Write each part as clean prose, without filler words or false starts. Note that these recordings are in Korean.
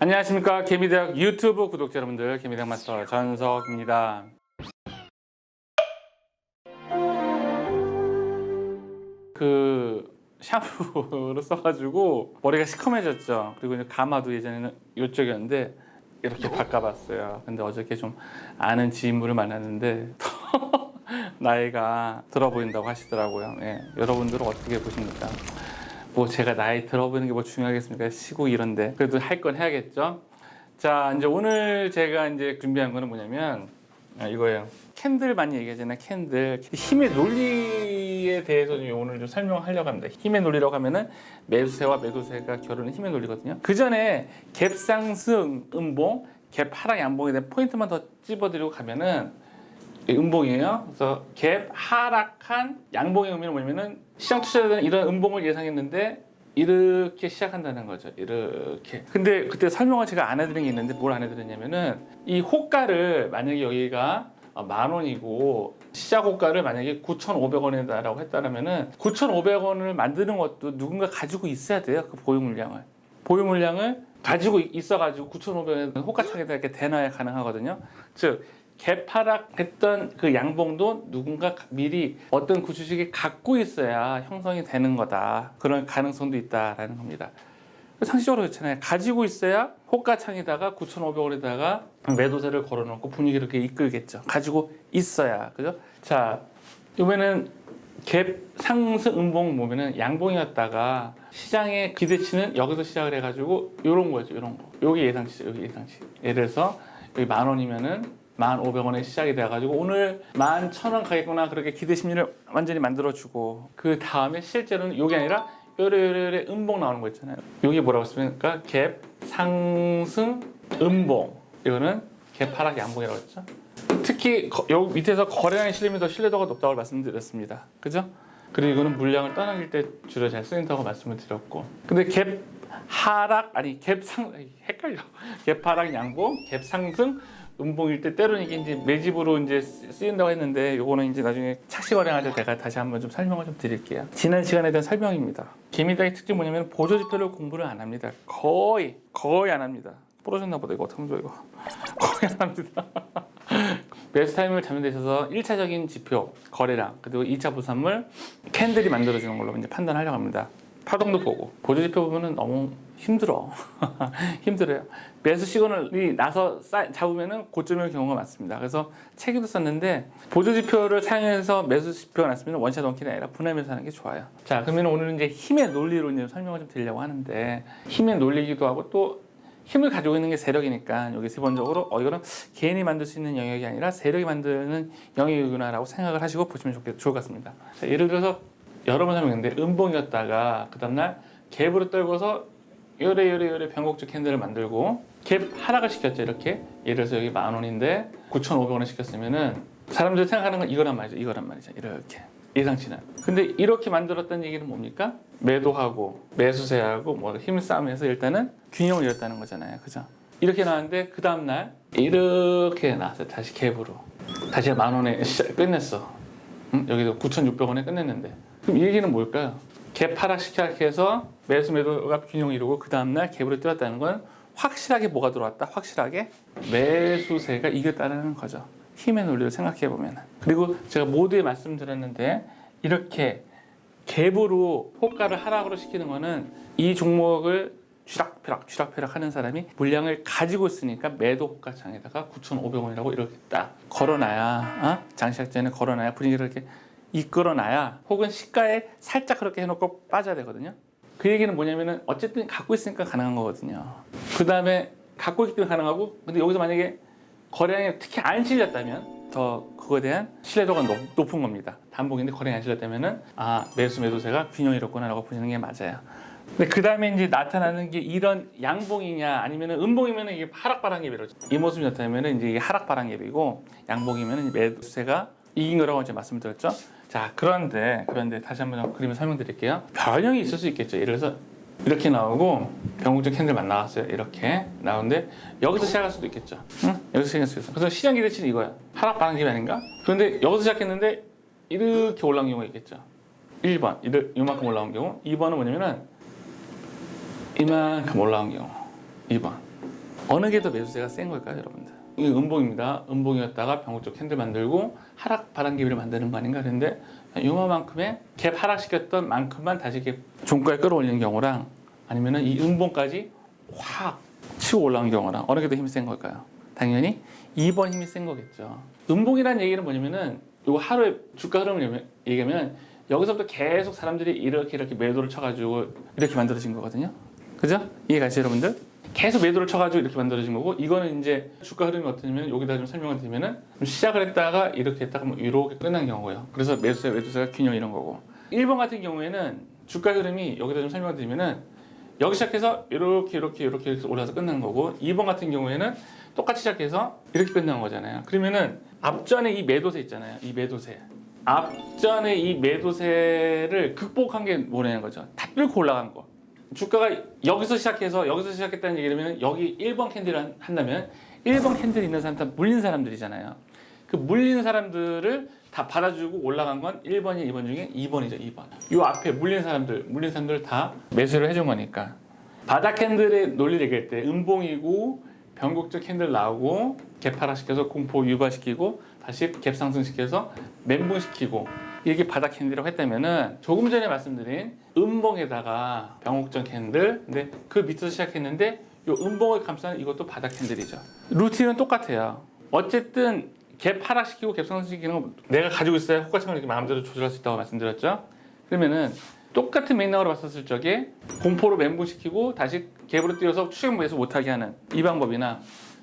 안녕하십니까. 개미대학 유튜브 구독자 여러분들, 개미대학 마스터 전석입니다. 샴푸를 써가지고 머리가 시커매졌죠. 그리고 이제 가마도 예전에는 이쪽이었는데 이렇게 바꿔봤어요. 근데 어저께 좀 아는 지인분을 만났는데 나이가 들어 보인다고 하시더라고요. 예. 여러분들은 어떻게 보십니까? 뭐 제가 나이 들어 보이는 게 뭐 중요하겠습니까? 시국 이런데 그래도 할 건 해야겠죠. 자, 이제 오늘 제가 이제 준비한 거는 뭐냐면 이거예요. 캔들 많이 얘기하잖아요. 캔들. 힘의 논리에 대해서 오늘 좀 설명하려고 합니다. 힘의 논리라고 하면은 매수세와 매도세가 겨루는 힘의 논리거든요. 그 전에 갭 상승, 음봉, 갭 하락, 양봉에 대한 포인트만 더 찝어드리고 가면은 음봉이에요. 그래서 갭 하락한 양봉의 의미는 뭐냐면은 시장 투자자들은 이런 음봉을 예상했는데 이렇게 시작한다는 거죠. 이렇게. 근데 그때 설명을 제가 안 해드린 게 있는데 뭘 안 해드렸냐면은 이 호가를 만약에 여기가 10,000원이고 시작 호가를 만약에 9,500원이다라고 했다면은 9,500원을 만드는 것도 누군가 가지고 있어야 돼요. 그 보유 물량을 가지고 있어가지고 9,500원 호가창에다 이렇게 대놔야 가능하거든요. 즉 갭 하락했던 그 양봉도 누군가 미리 어떤 주식이 갖고 있어야 형성이 되는 거다. 그런 가능성도 있다라는 겁니다. 상식적으로 그렇잖아요. 가지고 있어야 호가창에다가 9,500원에다가 매도세를 걸어놓고 분위기를 이렇게 이끌겠죠. 가지고 있어야. 그죠? 자, 이번에는 갭 상승 음봉 보면은 양봉이었다가 시장의 기대치는 여기서 시작을 해가지고 요런 거죠. 요런 거. 여기 예상치죠. 여기 예상치. 예를 들어서 여기 10,000원이면은 1,500원에 시작이 돼가지고 오늘 11,000원 가겠구나 그렇게 기대 심리를 완전히 만들어주고 그 다음에 실제로는 이게 아니라 요래 음봉 나오는 거 있잖아요. 이게 뭐라고 했습니까? 갭 상승 음봉. 이거는 갭 하락 양봉이라고 했죠. 특히 여기 밑에서 거래량이 실리면 더 신뢰도가 높다고 말씀드렸습니다. 그죠? 그리고 이거는 물량을 떠넘길 때 주로 잘 쓰인다고 말씀을 드렸고, 근데 갭 하락 헷갈려. 갭 하락 양봉, 갭 상승 음봉일 때 때로는 이게 이제 매집으로 이제 쓰인다고 했는데 요거는 이제 나중에 착시 거래할 때 제가 다시 한번 좀 설명을 좀 드릴게요. 지난 시간에 대한 설명입니다. 개미대의 특징이 뭐냐면 보조 지표를 공부를 안 합니다. 거의 안 합니다. 부러졌나 보다. 이거 어떡하면 좋아 이거. 거의 안 합니다. 매수 타이밍을 잡는 데 있어서 1차적인 지표, 거래량, 그리고 2차 부산물, 캔들이 만들어지는 걸로 이제 판단하려고 합니다. 파동도 보고. 보조 지표 보면은 너무 힘들어. 힘들어요. 매수 시그널이 나서 잡으면은 고점일 경우가 많습니다. 그래서 책에도 썼는데 보조 지표를 사용해서 매수 지표가 났으면 원샷 원킬이 아니라 분할 매수하는 게 좋아요. 자, 그러면 오늘은 이제 힘의 논리로 이제 설명을 좀 드리려고 하는데 힘의 논리이기도 하고 또 힘을 가지고 있는 게 세력이니까 여기 기본적으로 이거는 개인이 만들 수 있는 영역이 아니라 세력이 만드는 영역이구나라고 생각을 하시고 보시면 좋을 것 같습니다. 자, 예를 들어서 여러 번 설명했는데 음봉이었다가 그 다음날 갭으로 떨궈서 요래 변곡적 캔들을 만들고 갭 하락을 시켰죠. 이렇게 예를 들어서 여기 10,000원인데 9,500원에 시켰으면은 사람들이 생각하는 건 이거란 말이죠. 이렇게 예상치는. 근데 이렇게 만들었다는 얘기는 뭡니까? 매도하고 매수세하고 뭐 힘싸움해서 일단은 균형을 이뤘다는 거잖아요. 그죠? 이렇게 나왔는데 그 다음날 이렇게 나왔어요. 다시 갭으로 다시 10,000원에 끝냈어. 여기도 9,600원에 끝냈는데 그럼 이 얘기는 뭘까요? 갭 하락 시작해서 매수 매도가 균형을 이루고 그 다음날 갭으로 뛰었다는 건 확실하게 뭐가 들어왔다? 확실하게 매수세가 이겼다는 거죠. 힘의 논리를 생각해 보면. 그리고 제가 모두에 말씀드렸는데 이렇게 갭으로 호가를 하락으로 시키는 거는 이 종목을 쥐락펴락 하는 사람이 물량을 가지고 있으니까 매도 호가창에다가 9,500원이라고 이렇게 딱 걸어놔야 장시작 전에 걸어놔야 분위기를 이렇게 이끌어놔야 혹은 시가에 살짝 그렇게 해놓고 빠져야 되거든요. 그 얘기는 뭐냐면은 어쨌든 갖고 있으니까 가능한 거거든요. 그 다음에 갖고 있기 때문에 가능하고 근데 여기서 만약에 거래량이 특히 안 실렸다면 더 그거에 대한 신뢰도가 높은 겁니다. 단복인데 거래량이 안 실렸다면은 매수 매도세가 균형 이뤘구나 라고 보시는 게 맞아요. 근데 그 다음에 이제 나타나는 게 이런 양봉이냐 아니면은 음봉이면은 이게 하락바람갭이라죠. 이 모습이 나타나면은 이제 이게 하락바람갭이고 양봉이면은 매수세가 이긴 거라고 이제 말씀드렸죠. 자, 그런데 다시 한번 그림을 설명드릴게요. 변형이 있을 수 있겠죠. 예를 들어서 이렇게 나오고 변곡적 캔들만 나왔어요. 이렇게 나오는데 여기서 시작할 수도 있겠죠. 여기서 시작할 수 있어. 그래서 시장 기대치는 이거야. 하락 반응기 아닌가? 그런데 여기서 시작했는데 이렇게 올라온 경우가 있겠죠. 1번 이만큼 올라온 경우. 2번은 뭐냐면은 이만큼 올라온 경우. 2번 어느 게 더 매수세가 센 걸까요, 여러분들? 이게 음봉입니다. 음봉이었다가 병목 캔들 만들고 하락 바람개비를 만드는 거 아닌가 그런데 요만큼의 갭 하락시켰던 만큼만 다시 이렇게 종가에 끌어올리는 경우랑 아니면은 이 음봉까지 확 치고 올라온 경우랑 어느 게 더 힘이 센 걸까요? 당연히 2번 힘이 센 거겠죠. 음봉이라는 얘기는 뭐냐면은 요 하루의 주가 흐름을 얘기하면 여기서부터 계속 사람들이 이렇게 매도를 쳐가지고 이렇게 만들어진 거거든요. 그죠? 이해가시죠, 여러분들? 계속 매도를 쳐가지고 이렇게 만들어진 거고, 이거는 이제 주가 흐름이 어떠냐면 여기다 좀 설명을 드리면은 시작을 했다가 이렇게 했다가 뭐 이렇게 끝난 경우고요. 그래서 매수세가 균형 이런 거고. 1번 같은 경우에는 주가 흐름이 여기다 좀 설명을 드리면은 여기 시작해서 이렇게 올라서 끝나는 거고, 2번 같은 경우에는 똑같이 시작해서 이렇게 끝나는 거잖아요. 그러면은 앞전에 이 매도세 있잖아요. 이 매도세. 앞전에 이 매도세를 극복한 게 뭐냐는 거죠. 다 뚫고 올라간 거. 주가가 여기서 시작했다는 얘기라면 여기 1번 캔들을 한다면 1번 캔들이 있는 사람 다 물린 사람들이잖아요. 그 물린 사람들을 다 받아주고 올라간 건 1번이 2번 중에 2번이죠. 2번. 이 앞에 물린 사람들 다 매수를 해준 거니까. 바닥 캔들의 논리를 얘기할 때 음봉이고 변곡적 캔들 나오고 갭 하락시켜서 공포 유발시키고 다시 갭 상승시켜서 멘붕시키고 이게 바닥 캔들이라고 했다면은 조금 전에 말씀드린 음봉에다가 병옥전 캔들, 근데 그 밑에서 시작했는데 이 음봉을 감싸는 이것도 바닥 캔들이죠. 루틴은 똑같아요. 어쨌든 갭 하락시키고 갭 상승시키는 건 내가 가지고 있어야 호가창을 이렇게 마음대로 조절할 수 있다고 말씀드렸죠. 그러면은 똑같은 맥락으로 봤었을 적에 공포로 멘붕시키고 다시 갭으로 뛰어서 추격 매수 못하게 하는 이 방법이나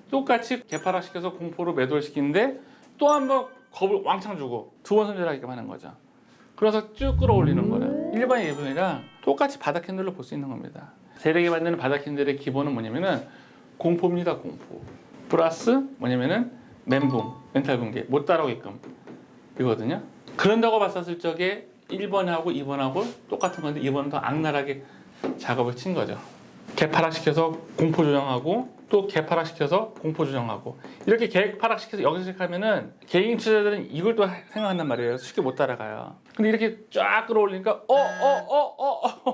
똑같이 갭 하락시켜서 공포로 매도를 시키는데 또 한 번 겁을 왕창 주고 두 번 손절하게끔 하는 거죠. 그래서 쭉 끌어올리는 거예요. 일반 예분이랑 똑같이 바닥 캔들로 볼 수 있는 겁니다. 세력이 만드는 바닥 캔들의 기본은 뭐냐면은 공포입니다. 공포. 플러스 뭐냐면은 멘붕, 멘탈 붕괴, 못 따라오게끔 이거거든요. 그런다고 봤었을 적에 1번하고 2번하고 똑같은 건데 2번은 더 악랄하게 작업을 친 거죠. 갭 하락시켜서 공포 조정하고 또 갭 하락시켜서 공포 조정하고 이렇게 갭 하락시켜서 여기서 시작하면은 개인 투자자들은 이걸 또 생각한단 말이에요. 쉽게 못 따라가요. 근데 이렇게 쫙 끌어올리니까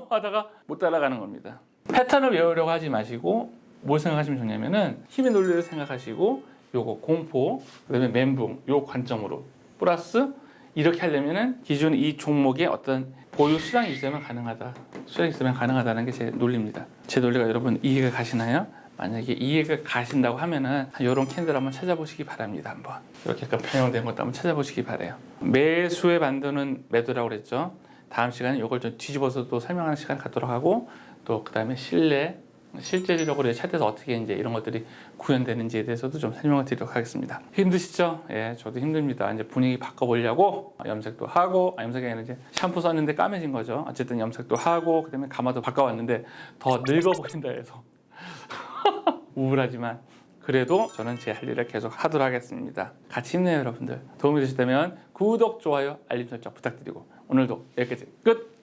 하다가 못 따라가는 겁니다. 패턴을 외우려고 하지 마시고 뭘 생각하시면 좋냐면은 힘의 논리를 생각하시고 요거 공포 그다음에 멘붕 요 관점으로 플러스 이렇게 하려면은 기존 이 종목에 어떤 보유 수량이 있으면 가능하다는 게 제 논리입니다. 제 논리가 여러분 이해가 가시나요? 만약에 이해가 가신다고 하면은 이런 캔들 한번 찾아보시기 바랍니다. 한번 이렇게 약간 변형된 것도 한번 찾아보시기 바래요. 매수에 만드는 매도라고 그랬죠. 다음 시간에 이걸 좀 뒤집어서 또 설명하는 시간 갖도록 하고 또 그다음에 실제적으로 차트에서 어떻게 이제 이런 것들이 구현되는지에 대해서도 좀 설명을 드리도록 하겠습니다. 힘드시죠? 예, 저도 힘듭니다. 이제 분위기 바꿔보려고 염색도 하고, 염색이 아니라 이제 샴푸 썼는데 까매진 거죠. 어쨌든 염색도 하고, 그다음에 가마도 바꿔왔는데 더 늙어 보인다 해서 우울하지만 그래도 저는 제 할 일을 계속 하도록 하겠습니다. 같이 힘내요, 여러분들. 도움이 되셨다면 구독, 좋아요, 알림 설정 부탁드리고 오늘도 여기까지 끝!